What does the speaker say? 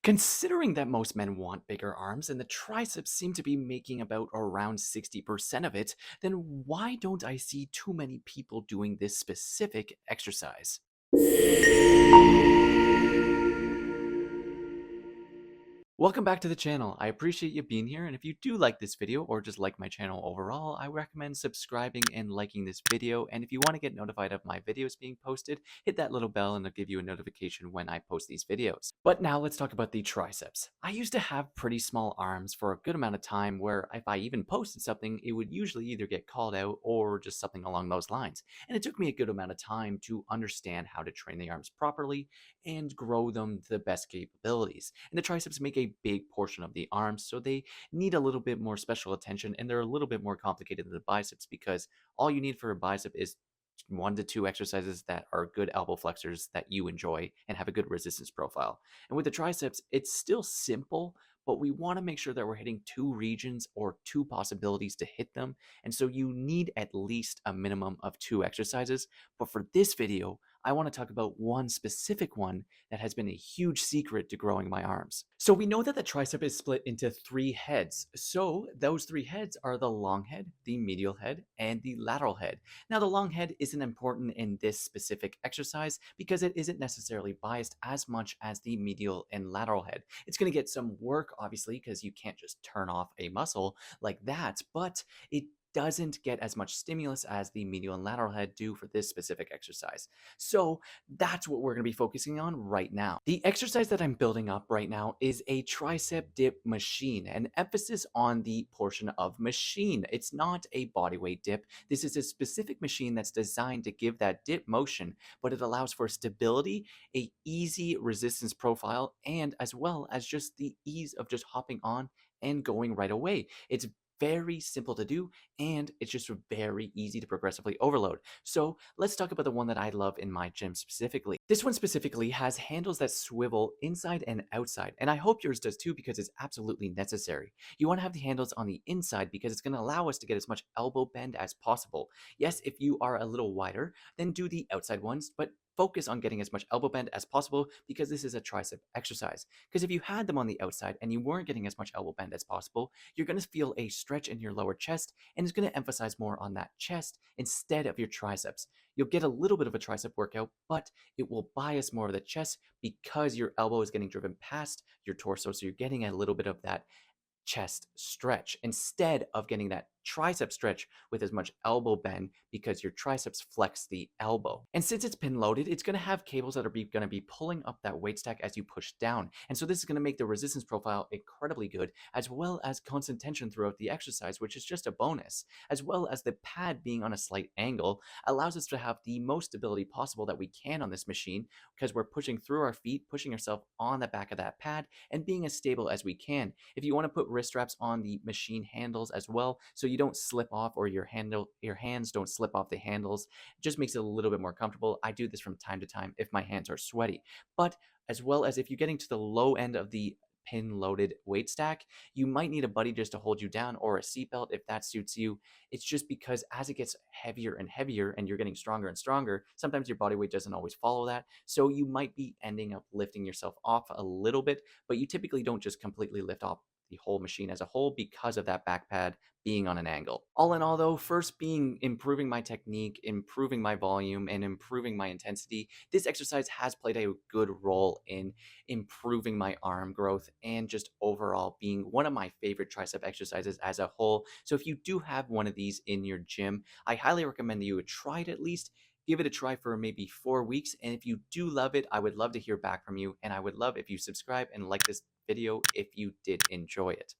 Considering that most men want bigger arms and the triceps seem to be making about around 60% of it, then why don't I see too many people doing this specific exercise? Welcome back to the channel. I appreciate you being here, and if you do like this video or just like my channel overall, I recommend subscribing and liking this video. And if you want to get notified of my videos being posted, hit that little bell and it'll give you a notification when I post these videos. But now let's talk about the triceps. I used to have pretty small arms for a good amount of time where if I even posted something, it would usually either get called out or just something along those lines. And it took me a good amount of time to understand how to train the arms properly and grow them to the best capabilities. And the triceps make a big portion of the arms, so they need a little bit more special attention, and they're a little bit more complicated than the biceps because all you need for a bicep is 1 to 2 exercises that are good elbow flexors that you enjoy and have a good resistance profile. And with the triceps, it's still simple, but we want to make sure that we're hitting 2 regions or 2 possibilities to hit them. And so you need at least a minimum of 2 exercises. But for this video, I want to talk about one specific one that has been a huge secret to growing my arms. So we know that the tricep is split into 3 heads. So those 3 heads are the long head, the medial head, and the lateral head. Now, the long head isn't important in this specific exercise because it isn't necessarily biased as much as the medial and lateral head. It's going to get some work, obviously, because you can't just turn off a muscle like that, but it doesn't get as much stimulus as the medial and lateral head do for this specific exercise. So that's what we're going to be focusing on right now. The exercise that I'm building up right now is a tricep dip machine, an emphasis on the portion of machine. It's not a bodyweight dip. This is a specific machine that's designed to give that dip motion, but it allows for stability, a easy resistance profile, and as well as just the ease of just hopping on and going right away. It's very simple to do, and it's just very easy to progressively overload. So let's talk about the one that I love in my gym specifically. This one specifically has handles that swivel inside and outside, and I hope yours does too because it's absolutely necessary. You want to have the handles on the inside because it's going to allow us to get as much elbow bend as possible. Yes, if you are a little wider, then do the outside ones, but focus on getting as much elbow bend as possible because this is a tricep exercise. Because if you had them on the outside and you weren't getting as much elbow bend as possible, you're going to feel a stretch in your lower chest, and it's going to emphasize more on that chest instead of your triceps. You'll get a little bit of a tricep workout, but it will bias more of the chest because your elbow is getting driven past your torso, so you're getting a little bit of that chest stretch instead of getting that tricep stretch with as much elbow bend because your triceps flex the elbow. And since it's pin loaded, it's going to have cables that are going to be pulling up that weight stack as you push down. And so this is going to make the resistance profile incredibly good, as well as constant tension throughout the exercise, which is just a bonus, as well as the pad being on a slight angle allows us to have the most stability possible that we can on this machine because we're pushing through our feet, pushing ourselves on the back of that pad and being as stable as we can. If you want to put wrist straps on the machine handles as well, so you don't slip off or your hands don't slip off the handles, it just makes it a little bit more comfortable. I do this from time to time if my hands are sweaty. But as well as if you're getting to the low end of the pin loaded weight stack, you might need a buddy just to hold you down or a seatbelt if that suits you. It's just because as it gets heavier and heavier and you're getting stronger and stronger, sometimes your body weight doesn't always follow that. So you might be ending up lifting yourself off a little bit, but you typically don't just completely lift off the whole machine as a whole because of that back pad being on an angle. All in all though, first being improving my technique, improving my volume, and improving my intensity, this exercise has played a good role in improving my arm growth and just overall being one of my favorite tricep exercises as a whole. So if you do have one of these in your gym, I highly recommend that you would try it at least. Give it a try for maybe 4 weeks. And if you do love it, I would love to hear back from you. And I would love if you subscribe and like this video if you did enjoy it.